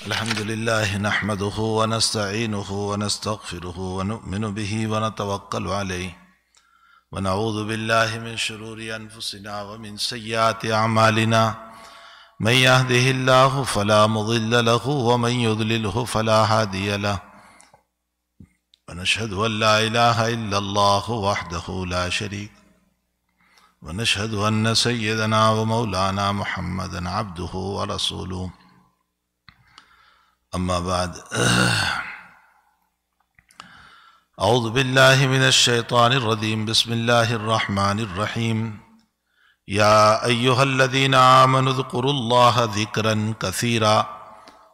الحمد لله نحمده ونستعينه ونستغفره ونؤمن به ونتوكل عليه ونعوذ بالله من شرور أنفسنا ومن سيئات أعمالنا من يهده الله فلا مضل له ومن يضلله فلا هادي له ونشهد أن لا إله إلا الله وحده لا شريك ونشهد أن سيدنا ومولانا محمدا عبده ورسوله أما بعد أعوذ بالله من الشيطان الرجيم بسم الله الرحمن الرحيم يا أيها الذين آمنوا اذكروا الله ذكرا كثيرا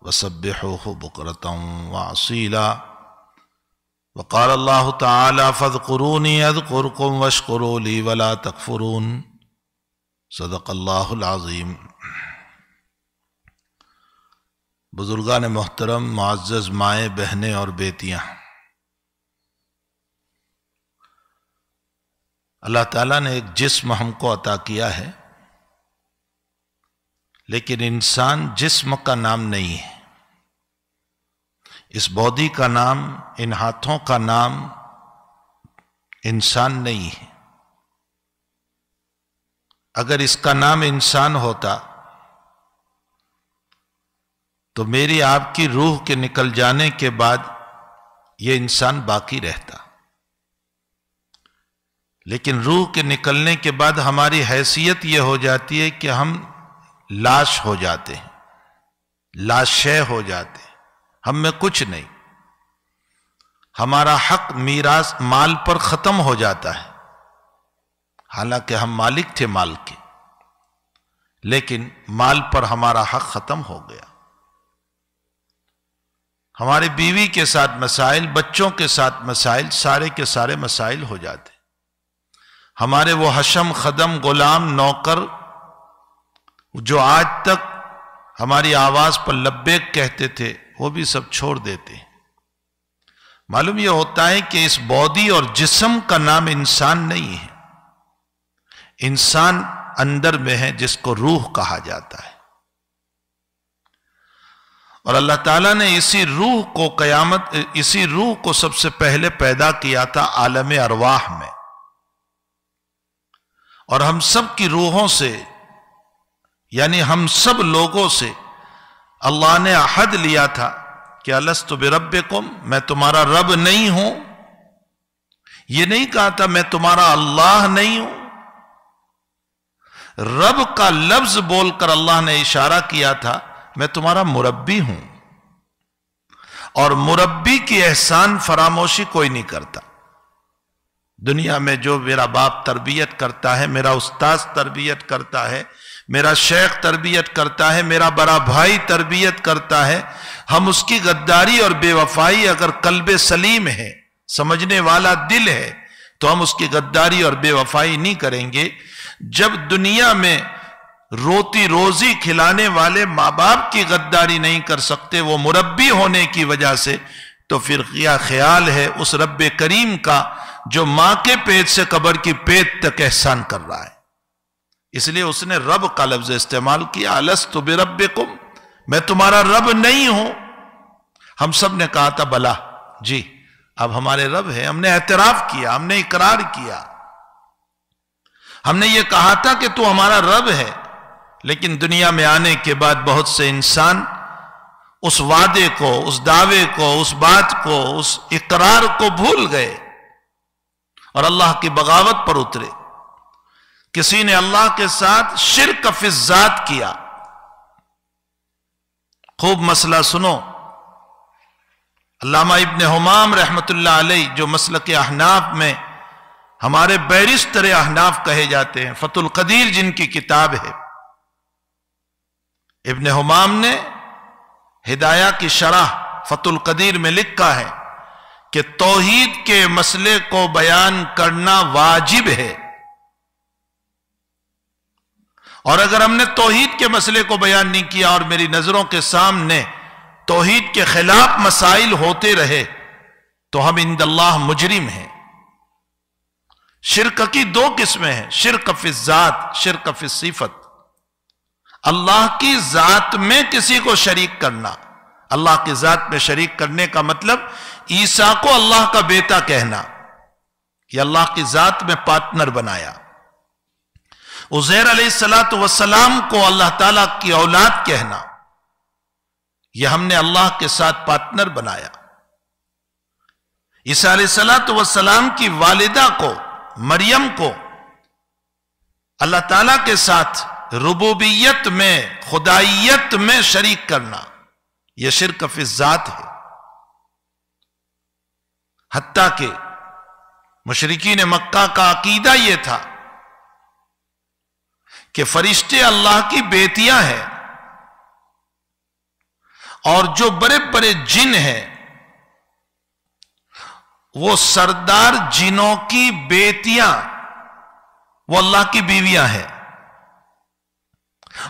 وسبحوه بكرة وأصيلا وقال الله تعالى فاذكروني أذكركم واشكروا لي ولا تكفرون صدق الله العظيم۔ بزرگان محترم، معزز مائیں، بہنیں اور بیٹیاں، اللہ تعالیٰ نے ایک جسم ہم کو عطا کیا ہے، لیکن انسان جسم کا نام نہیں ہے۔ اس باڈی کا نام، ان ہاتھوں کا نام انسان نہیں ہے۔ اگر اس کا نام انسان ہوتا تو میری آپ کی روح کے نکل جانے کے بعد یہ انسان باقی رہتا، لیکن روح کے نکلنے کے بعد ہماری حیثیت یہ ہو جاتی ہے کہ ہم لاش ہو جاتے ہیں، لاشے ہو جاتے ہیں، ہم میں کچھ نہیں، ہمارا حق میراث مال پر ختم ہو جاتا ہے، حالانکہ ہم مالک تھے مال کے، لیکن مال پر ہمارا حق ختم ہو گیا۔ ہمارے بیوی کے ساتھ مسائل، بچوں کے ساتھ مسائل، سارے کے سارے مسائل ہو جاتے۔ ہمارے وہ حشم، خدم، غلام، نوکر جو آج تک ہماری آواز پر لبیک کہتے تھے، وہ بھی سب چھوڑ دیتے ہیں۔ معلوم یہ ہوتا ہے کہ اس باڈی اور جسم کا نام انسان نہیں ہے، انسان اندر میں ہے جس کو روح کہا جاتا ہے، اور اللہ تعالیٰ نے اسی روح کو سب سے پہلے پیدا کیا تھا عالم ارواح میں، اور ہم سب کی روحوں سے، یعنی ہم سب لوگوں سے اللہ نے عہد لیا تھا کہ الست بربکم، میں تمہارا رب نہیں ہوں۔ یہ نہیں کہا تھا میں تمہارا اللہ نہیں ہوں۔ رب کا لفظ بول کر اللہ نے اشارہ کیا تھا میں تمہارا مربی ہوں، اور مربی کی احسان فراموشی کوئی نہیں کرتا۔ دنیا میں جو میرا باپ تربیت کرتا ہے، میرا استاذ تربیت کرتا ہے، میرا شیخ تربیت کرتا ہے، میرا بڑا بھائی تربیت کرتا ہے، ہم اس کی غداری اور بے وفائی اگر قلب سلیم ہے، سمجھنے والا دل ہے، تو ہم اس کی غداری اور بے وفائی نہیں کریں گے۔ جب دنیا میں روتی روزی کھلانے والے ماں باپ کی غداری نہیں کر سکتے وہ مربی ہونے کی وجہ سے، تو پھر کیا خیال ہے اس رب کریم کا جو ماں کے پیٹ سے قبر کی پیٹ تک احسان کر رہا ہے۔ اس لیے اس نے رب کا لفظ استعمال کیا، الست بربکم، میں تمہارا رب نہیں ہوں۔ ہم سب نے کہا تھا بلا جی، اب ہمارے رب ہے، ہم نے اعتراف کیا، ہم نے اقرار کیا، ہم نے یہ کہا تھا کہ تو ہمارا رب ہے، لیکن دنیا میں آنے کے بعد بہت سے انسان اس وعدے کو، اس دعوے کو، اس بات کو، اس اقرار کو بھول گئے اور اللہ کی بغاوت پر اترے۔ کسی نے اللہ کے ساتھ شرک فی الذات کیا۔ خوب مسئلہ سنو، علامہ ابن حمام رحمت اللہ علیہ جو مسلک احناف میں ہمارے بیرستر احناف کہے جاتے ہیں، فتح القدیر جن کی کتاب ہے، ابن حمام نے ہدایہ کی شرح فتح القدیر میں لکھا ہے کہ توحید کے مسئلے کو بیان کرنا واجب ہے، اور اگر ہم نے توحید کے مسئلے کو بیان نہیں کیا اور میری نظروں کے سامنے توحید کے خلاف مسائل ہوتے رہے تو ہم عند اللہ مجرم ہیں۔ شرک کی دو قسمیں ہیں، شرک فی الذات، شرک فی الصفت۔ اللہ کی ذات میں کسی کو شریک کرنا، अल्लाह की जात में शरीक करने का मतलब ईसा को अल्लाह का बेटा कहना, कि अल्लाह की जात में पार्टनर बनाया। उज़ैर अलैहिस्सलातु वस्सलाम को अल्लाह ताला की औलाद कहना, यह हमने अल्लाह के साथ पार्टनर बनाया। ईसा अलैहिस्सलातु वस्सलाम की वालिदा को, मरियम को अल्लाह ताला के साथ रुबूबियत में, खुदाइयत में शरीक करना, यह शिर्क फी ज़ात है। हत्ता के मुशरिकीन मक्का का अकीदा यह था कि फरिश्ते अल्लाह की बेटियां हैं और जो बड़े बड़े जिन हैं वो सरदार जिनों की बेटियां, वो अल्लाह की बीवियां हैं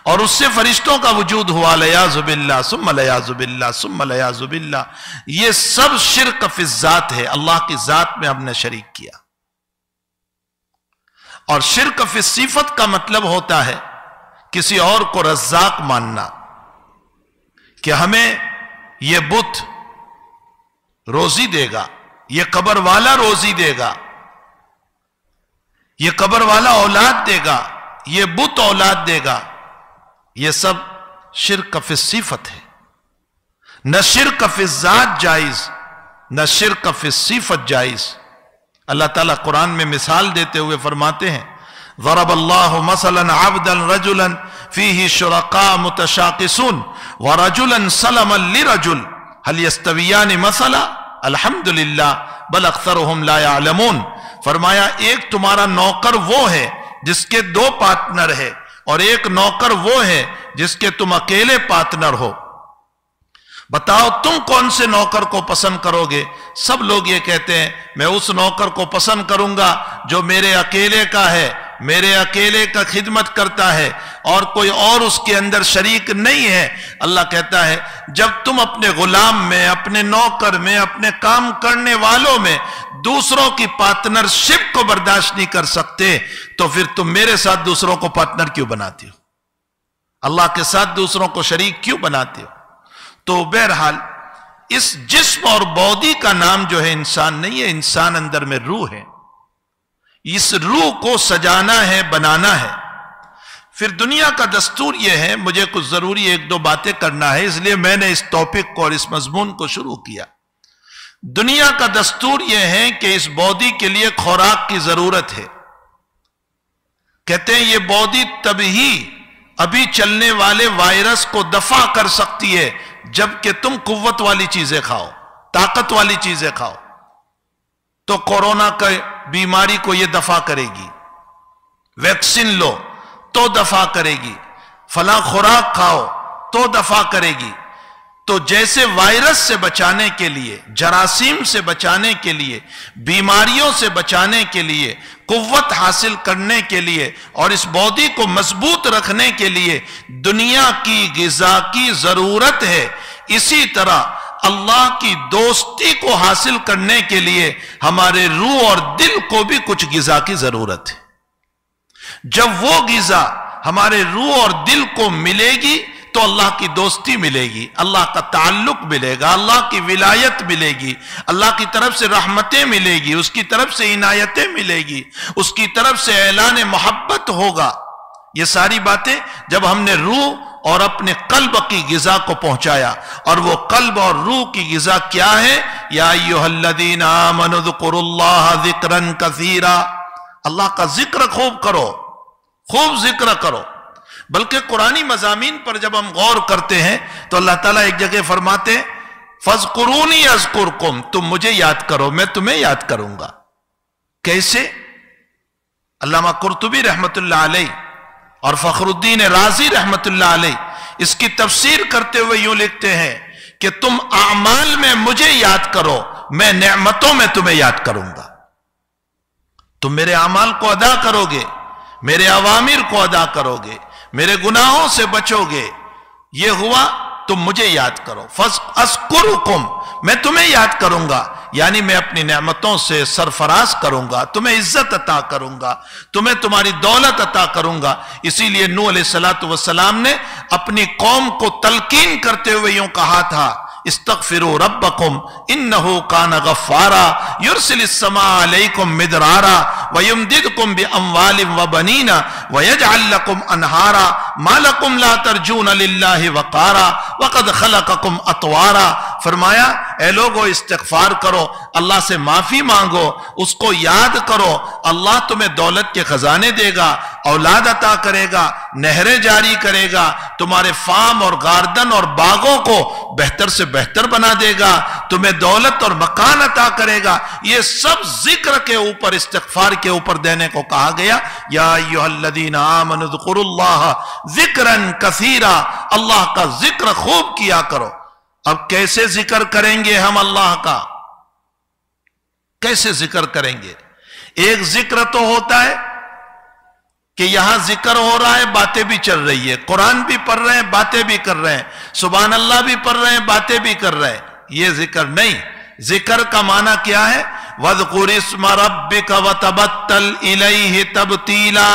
और उससे फरिश्तों का वजूद हुआ। लयाजुबिल्ला सुम्मा लयाजुबिल्ला सुम्मा लयाजुबिल्ला। ये सब शिर्क फी ज़ात है, अल्लाह की जात में हमने शरीक किया। और शिर्क फी सिफत का मतलब होता है किसी और को रज़्ज़ाक मानना, कि हमें यह बुत रोजी देगा, यह कब्र वाला रोजी देगा, यह कब्र वाला औलाद देगा, यह बुत औलाद देगा। यह सब शिर्क फी सिफत है। न शिर्क फी ज़ात जायज, न शिर्क फी सिफत जायज। अल्लाह ताला कुरान में मिसाल देते हुए फरमाते हैं, ज़रबल्लाहु मसलन अब्दन रजुलन फीही शुरका मुतशाकिसून व रजुलन सलमन लिरजुल हल यस्तवियान मसला अल्हम्दुलिल्लाह बल अक्सरुहुम ला यअलमून। फरमाया एक तुम्हारा नौकर वो है जिसके दो पार्टनर है और एक नौकर वो है जिसके तुम अकेले पार्टनर हो। बताओ तुम कौन से नौकर को पसंद करोगे? सब लोग ये कहते हैं मैं उस नौकर को पसंद करूंगा जो मेरे अकेले का है, मेरे अकेले का खिदमत करता है और कोई और उसके अंदर शरीक नहीं है। अल्लाह कहता है जब तुम अपने गुलाम में, अपने नौकर में, अपने काम करने वालों में दूसरों की पार्टनरशिप को बर्दाश्त नहीं कर सकते तो फिर तुम मेरे साथ दूसरों को पार्टनर क्यों बनाते हो? अल्लाह के साथ दूसरों को शरीक क्यों बनाते हो? तो बहरहाल इस जिस्म और बॉडी का नाम जो है इंसान नहीं है, इंसान अंदर में रूह है। इस रूह को सजाना है, बनाना है। फिर दुनिया का दस्तूर यह है, मुझे कुछ जरूरी एक दो बातें करना है इसलिए मैंने इस टॉपिक को और इस मजमून को शुरू किया। दुनिया का दस्तूर यह है कि इस बॉडी के लिए खुराक की जरूरत है। कहते हैं ये बॉडी तभी अभी चलने वाले वायरस को दफा कर सकती है जबकि तुम कुव्वत वाली चीजें खाओ, ताकत वाली चीजें खाओ, तो कोरोना का बीमारी को यह दफा करेगी। वैक्सीन लो तो दफा करेगी, फला खुराक खाओ तो दफा करेगी। तो जैसे वायरस से बचाने के लिए, जरासीम से बचाने के लिए, बीमारियों से बचाने के लिए, कुव्वत हासिल करने के लिए और इस बॉडी को मजबूत रखने के लिए दुनिया की गिजा की जरूरत है, इसी तरह अल्लाह की दोस्ती को हासिल करने के लिए हमारे रूह और दिल को भी कुछ गिजा की जरूरत है। जब वो गिजा हमारे रूह और दिल को मिलेगी तो अल्लाह की दोस्ती मिलेगी, अल्लाह का ताल्लुक मिलेगा, अल्लाह की विलायत मिलेगी, अल्लाह की तरफ से रहमतें मिलेगी, उसकी तरफ से इनायतें मिलेगी, उसकी तरफ से ऐलान मोहब्बत होगा। ये सारी बातें जब हमने रूह और अपने कल्ब की गिजा को पहुंचाया, और वो कल्ब और रूह की गिजा क्या है? या अय्युहल्लज़ीना आमनु ज़कुरुल्लाह ज़िक्रन कसीरा। अल्लाह का जिक्र खूब करो, खूब जिक्र करो। बल्कि कुरानी मज़ामीन पर जब हम गौर करते हैं तो अल्लाह ताला एक जगह फरमाते हैं फ़ज़कुरूनी अज़कुरकुम, तुम मुझे याद करो मैं तुम्हें याद करूंगा। कैसे? अल्लामा कुर्तुबी रहमतुल्लाह अलैह और फ़खरुद्दीन राज़ी रहमतुल्लाह अलैह इसकी तफसीर करते हुए यूं लिखते हैं कि तुम आमाल में मुझे याद करो, मैं नेमतों में तुम्हें याद करूंगा। तुम मेरे आमाल को अदा करोगे, मेरे अवामिर को अदा करोगे, मेरे गुनाहों से बचोगे, ये हुआ तुम मुझे याद करो। फ़ज़कुरुकुम, मैं तुम्हें याद करूंगा, यानी मैं अपनी नेमतों से सरफराज करूंगा, तुम्हें इज्जत अता करूंगा, तुम्हें तुम्हारी दौलत अता करूंगा। इसीलिए नूह अलैहिस्सलातु वस्सलाम ने अपनी कौम को तलकीन करते हुए यूं कहा था इस्तगफिरू रब्बकुम इन्नहु कान गफ्फारा युरसिलिस समा अलैकुम मिदरारा व युमदिदकुम बि अमवालिन व बनीना व यजअल लकुम अनहारा मा लकुम ला तर्जून लिल्लाहि वक़ारा व क़द खलक़कुम अतवारा। फरमाया ए लोगो इस्तिग़फ़ार करो, अल्लाह से माफी मांगो, उसको याद करो, अल्लाह तुम्हें दौलत के खजाने देगा, औलाद अता करेगा, नहरें जारी करेगा, तुम्हारे फार्म और गार्डन और बागों को बेहतर से बेहतर बना देगा, तुम्हें दौलत और मकान अता करेगा। ये सब जिक्र के ऊपर, इस्तिग़फ़ार के ऊपर देने को कहा गया। या अय्युहल्लज़ीना आमनु ज़कुरुल्लाह ज़िक्रन कसीरा, अल्लाह का जिक्र खूब किया करो। अब कैसे जिक्र करेंगे हम अल्लाह का, कैसे जिक्र करेंगे? एक जिक्र तो होता है कि यहां जिक्र हो रहा है, बातें भी चल रही है, कुरान भी पढ़ रहे हैं, बातें भी कर रहे हैं, सुभान अल्लाह भी पढ़ रहे हैं, बातें भी कर रहे हैं, ये जिक्र नहीं। जिक्र का माना क्या है? वज़कुर इस्म रब्बिका वतबत्तल इलैहि तबतीला,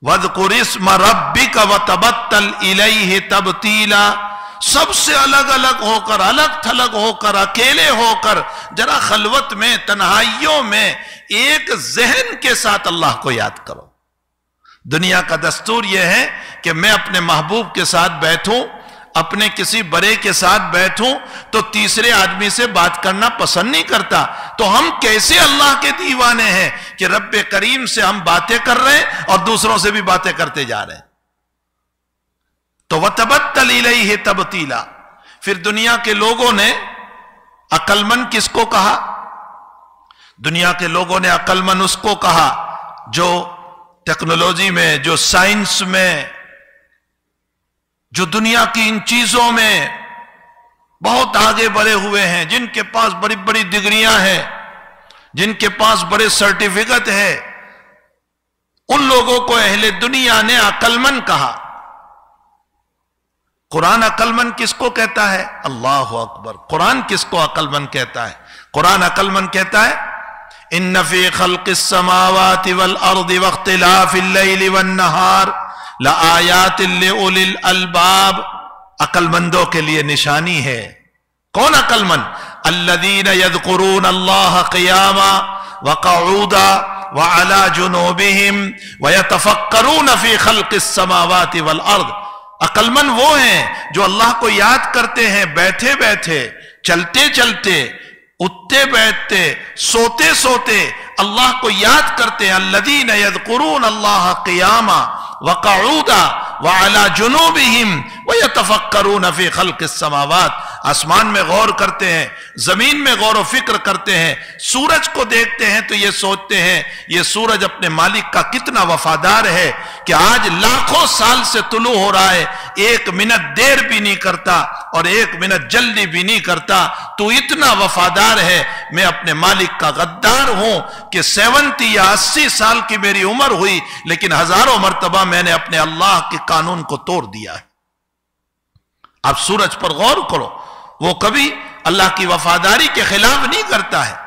वज़कुर इस्म रब्बिका वतबत्तल इलैहि तबतीला। सबसे अलग अलग होकर, अलग थलग होकर, अकेले होकर, जरा खलवत में, तन्हाइयों में एक जहन के साथ अल्लाह को याद करो। दुनिया का दस्तूर यह है कि मैं अपने महबूब के साथ बैठूं, अपने किसी बड़े के साथ बैठूं तो तीसरे आदमी से बात करना पसंद नहीं करता। तो हम कैसे अल्लाह के दीवाने हैं कि रब्बे करीम से हम बातें कर रहे हैं और दूसरों से भी बातें करते जा रहे हैं। तो वतबत्तल इलैहि तबतीला। फिर दुनिया के लोगों ने अक्लमंद किसको कहा? दुनिया के लोगों ने अक्लमंद उसको कहा जो टेक्नोलॉजी में, जो साइंस में, जो दुनिया की इन चीजों में बहुत आगे बढ़े हुए हैं, जिनके पास बड़ी बड़ी डिग्रियां हैं, जिनके पास बड़े सर्टिफिकेट है, उन लोगों को अहले दुनिया ने अक्लमंद कहा। कुरान अक्लमंद किसको कहता है? अल्लाहु अकबर। कुरान किसको अक्लमंद कहता है? कुरान अक्लमंद कहता है इन्न फी खल्क़िस समावाति वल अर्दि वख्तिलाफिल लैलि वन नहार लआयातिन लिउलिल अलबाब। अक्लमंदों के लिए निशानी है। कौन अक्लमंद? अल्लज़ीना यज़कुरून अल्लाह क़ियामा व क़ऊदा व अला जुनूबिहिम व यतफ़क्करून फी खल्क़िस समावाति वल अर्द। अक्लमंद वो हैं जो अल्लाह को याद करते हैं बैठे बैठे, चलते चलते, उठते बैठते, सोते सोते अल्लाह को याद करते हैं। अल्लज़ीना यज़कुरून अल्लाह क़ियामा व क़ऊदा व अला जुनूबिहिम व यतफ़क्करून फी खल्क़िस समावात। आसमान में गौर करते हैं, जमीन में गौर व फिक्र करते हैं, सूरज को देखते हैं तो ये सोचते हैं ये सूरज अपने मालिक का कितना वफादार है कि आज लाखों साल से तुलू हो रहा है, एक मिनट देर भी नहीं करता और एक मिनट जल्दी भी नहीं करता। तू इतना वफादार है, मैं अपने मालिक का गद्दार हूं कि 70 या 80 साल की मेरी उम्र हुई लेकिन हजारों मर्तबा मैंने अपने अल्लाह के कानून को तोड़ दिया है। आप सूरज पर गौर करो, वो कभी अल्लाह की वफादारी के खिलाफ नहीं करता है।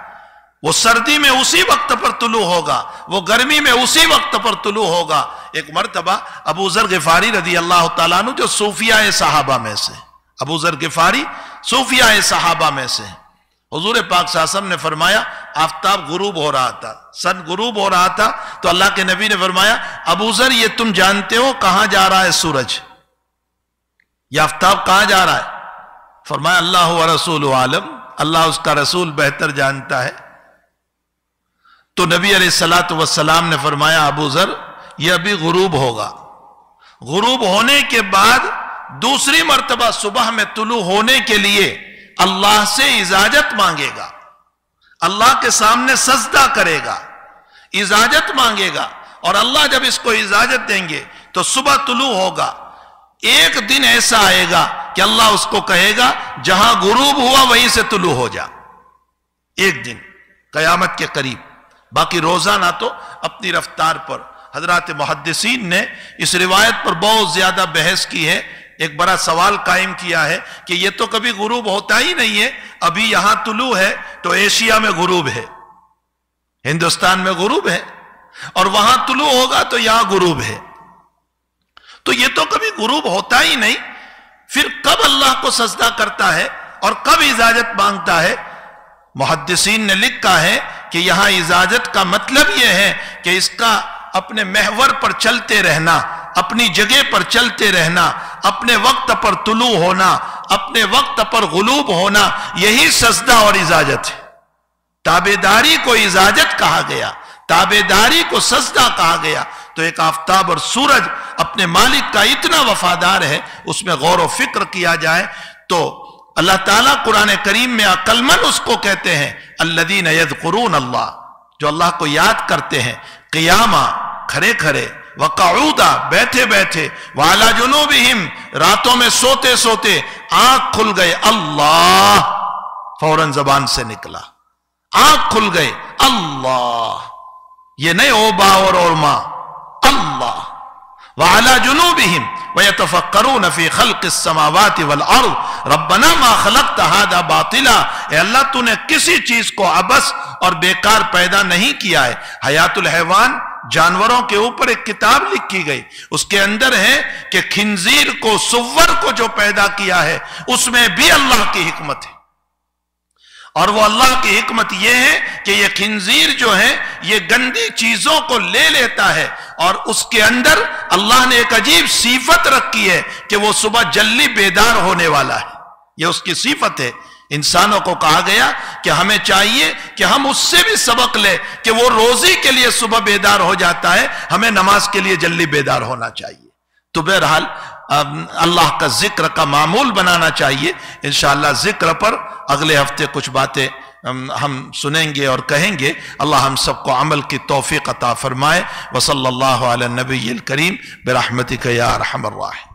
वो सर्दी में उसी वक्त पर तुलू होगा, वो गर्मी में उसी वक्त पर तुलू होगा। एक मर्तबा अबू ज़र गिफारी रज़ी अल्लाह ताला अन्हु, जो सूफिया सहाबा में से, अबू ज़र गिफारी सूफिया सहाबा में से, हुजूर पाक साहब ने फरमाया आफ्ताब गुरूब हो रहा था, सन गुरूब हो रहा था, तो अल्लाह के नबी ने फरमाया अबू ज़र ये तुम जानते हो कहां जा रहा है सूरज, ये आफ्ताब कहां जा रहा है? फरमाया अल्लाह व रसूल आलम, अल्लाह उसका रसूल बेहतर जानता है। तो नबी अलैहिस्सलातु वस्सलाम ने फरमाया अबू ज़र ये अभी गुरूब होगा, गुरूब होने के बाद दूसरी मर्तबा सुबह में तुलू होने के लिए अल्लाह से इजाजत मांगेगा, अल्लाह के सामने सजदा करेगा, इजाजत मांगेगा और अल्लाह जब इसको इजाजत देंगे तो सुबह तुलू होगा। एक दिन ऐसा आएगा कि अल्लाह उसको कहेगा जहां गुरूब हुआ वहीं से तुलू हो जा, एक दिन कयामत के करीब। बाकी रोजाना तो अपनी रफ्तार पर। हजरात मुहद्दिसीन ने इस रिवायत पर बहुत ज्यादा बहस की है, एक बड़ा सवाल कायम किया है कि यह तो कभी गुरूब होता ही नहीं है। अभी यहां तुलू है तो एशिया में गुरूब है, हिंदुस्तान में गुरूब है, और वहां तुलू होगा तो यहां गुरूब है, तो यह तो कभी गुरूब होता ही नहीं। फिर कब अल्लाह को सजदा करता है और कब इजाजत मांगता है? मुहद्दिसीन ने लिखा है कि यहां इजाजत का मतलब यह है कि इसका अपने महवर पर चलते रहना, अपनी जगह पर चलते रहना, अपने वक्त पर तुलू होना, अपने वक्त पर गुलूब होना, यही सजदा और इजाजत है। ताबेदारी को इजाजत कहा गया, ताबेदारी को सजदा कहा गया। तो एक आफताब और सूरज अपने मालिक का इतना वफादार है, उसमें गौर व फिक्र किया जाए तो अल्लाह ताला कुरान करीम में अक्लमंद उसको कहते हैं अल्लदीन यज़कुरून अल्लाह, जो अल्लाह को याद करते हैं, क़ियामा खड़े खड़े, व क़ऊदा बैठे बैठे, व अला जुनूबिहिम रातों में सोते सोते, आंख खुल गए अल्लाह फौरन जबान से निकला, आंख खुल गए अल्लाह, ये नहीं ओ बा और ओरमा, अल्लाह। व अला जुनूबिहिम व यतफक्करून फी खल्क़िस समावाति वल अर्द रब्बना मा खलक़्त हादा बातिला, ए अल्लाह तूने किसी चीज को अबस और बेकार पैदा नहीं किया है। हयातुल हैवान जानवरों के ऊपर एक किताब लिखी गई, उसके अंदर है कि खिंजीर को, सुव्वर को जो पैदा किया है उसमें भी अल्लाह की हिकमत है। और वो अल्लाह की हिकमत यह है कि ये खिंजीर जो है ये गंदी चीजों को ले लेता है और उसके अंदर अल्लाह ने एक अजीब सीफत रखी है कि वो सुबह जल्दी बेदार होने वाला है, ये उसकी सीफत है। इंसानों को कहा गया कि हमें चाहिए कि हम उससे भी सबक ले कि वो रोजी के लिए सुबह बेदार हो जाता है, हमें नमाज के लिए जल्दी बेदार होना चाहिए। तो बहरहाल अल्लाह का जिक्र का मामूल बनाना चाहिए। इंशाअल्लाह जिक्र पर अगले हफ्ते कुछ बातें हम सुनेंगे और कहेंगे। अल्लाह हम सबको अमल की तौफीक अता फरमाए। वसल्लल्लाहु अला नबिय्यिल करीम बिरहमतिक या अरहमर राहिमीन।